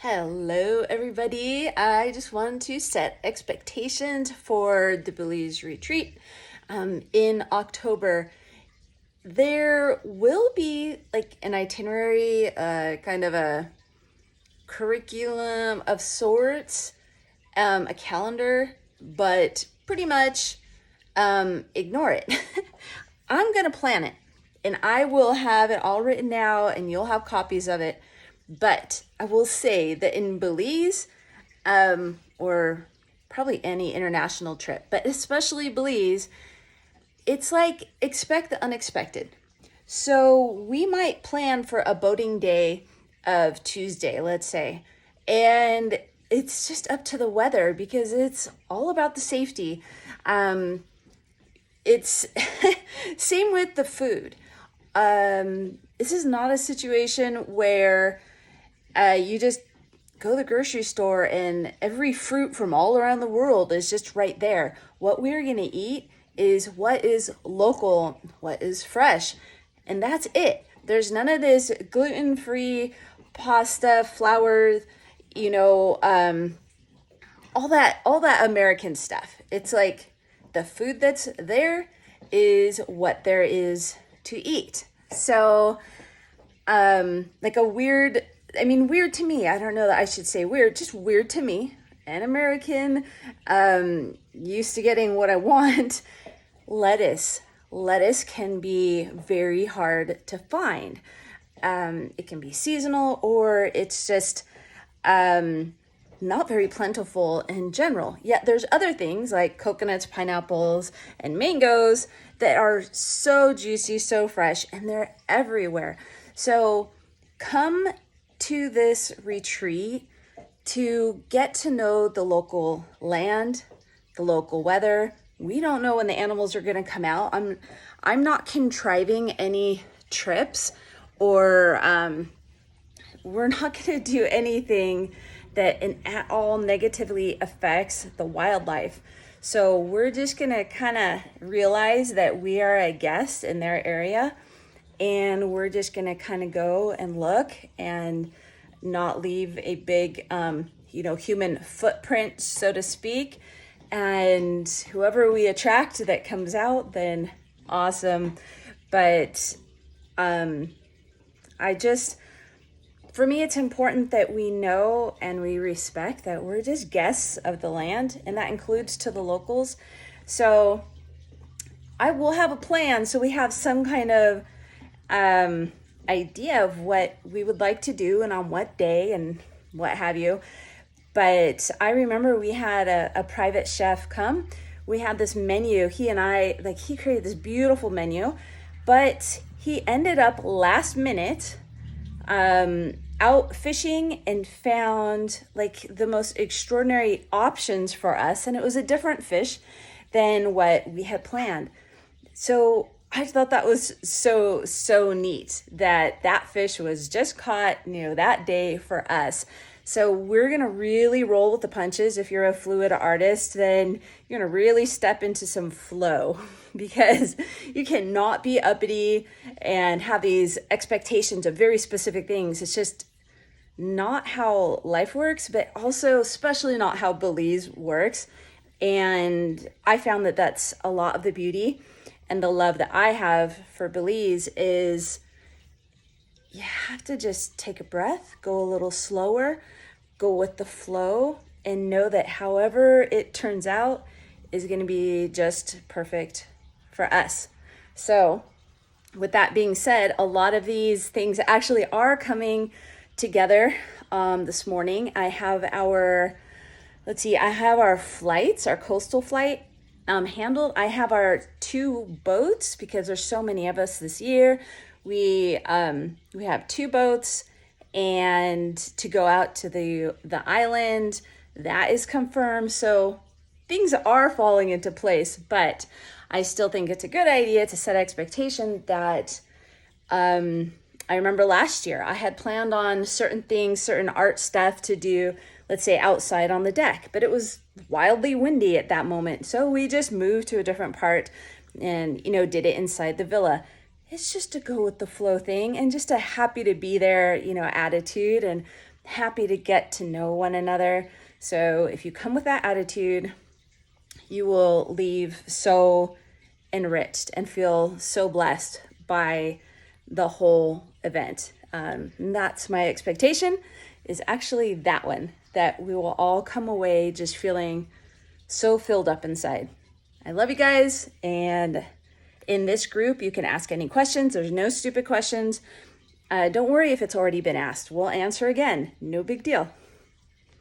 Hello, everybody. I just wanted to set expectations for the Belize retreat in October. There will be like an itinerary, kind of a curriculum of sorts, a calendar, but pretty much ignore it. I'm going to plan it and I will have it all written out and you'll have copies of it. But I will say that in Belize, or probably any international trip, but especially Belize, it's like expect the unexpected. So we might plan for a boating day of Tuesday, let's say, and it's just up to the weather because it's all about the safety. It's same with the food. This is not a situation where you just go to the grocery store and every fruit from all around the world is just right there. What we're going to eat is what is local, what is fresh, and that's it. There's none of this gluten-free pasta, flour, all that American stuff. It's like the food that's there is what there is to eat. So, like weird to me. I don't know that I should say weird, just weird to me. An American, used to getting what I want. Lettuce. Lettuce can be very hard to find. It can be seasonal or it's just not very plentiful in general. Yet there's other things like coconuts, pineapples, and mangoes that are so juicy, so fresh, and they're everywhere. So come to this retreat to get to know the local land, the local weather. We don't know when the animals are going to come out. I'm not contriving any trips or we're not going to do anything that at all negatively affects the wildlife. So we're just going to kind of realize that we are a guest in their area and we're just going to kind of go and look and not leave a big, human footprint, so to speak. And whoever we attract that comes out, then awesome. But for me, it's important that we know and we respect that we're just guests of the land, and that includes to the locals. So I will have a plan so we have some kind of idea of what we would like to do and on what day and what have you. But I remember we had a private chef come. We had this menu. He created this beautiful menu, but he ended up last minute out fishing and found like the most extraordinary options for us. And it was a different fish than what we had planned. So I thought that was so neat that fish was just caught, that day for us. So we're going to really roll with the punches. If you're a fluid artist, then you're going to really step into some flow because you cannot be uppity and have these expectations of very specific things. It's just not how life works, but also especially not how Belize works. And I found that that's a lot of the beauty and the love that I have for Belize is you have to just take a breath, go a little slower, go with the flow, and know that however it turns out is going to be just perfect for us. So with that being said, a lot of these things actually are coming together this morning. I have our flights, our coastal flight handled. I have our 2 boats because there's so many of us this year. We have 2 boats and to go out to the island, that is confirmed. So things are falling into place, but I still think it's a good idea to set expectation that I remember last year I had planned on certain things, certain art stuff to do, let's say outside on the deck, but it was wildly windy at that moment. So we just moved to a different part and, did it inside the villa. It's just a go with the flow thing and just a happy to be there, attitude. And happy to get to know one another. So if you come with that attitude, you will leave so enriched and feel so blessed by the whole event. And that's my expectation, is actually that one, that we will all come away just feeling so filled up inside. I love you guys. And in this group, you can ask any questions. There's no stupid questions. Don't worry if it's already been asked. We'll answer again. No big deal.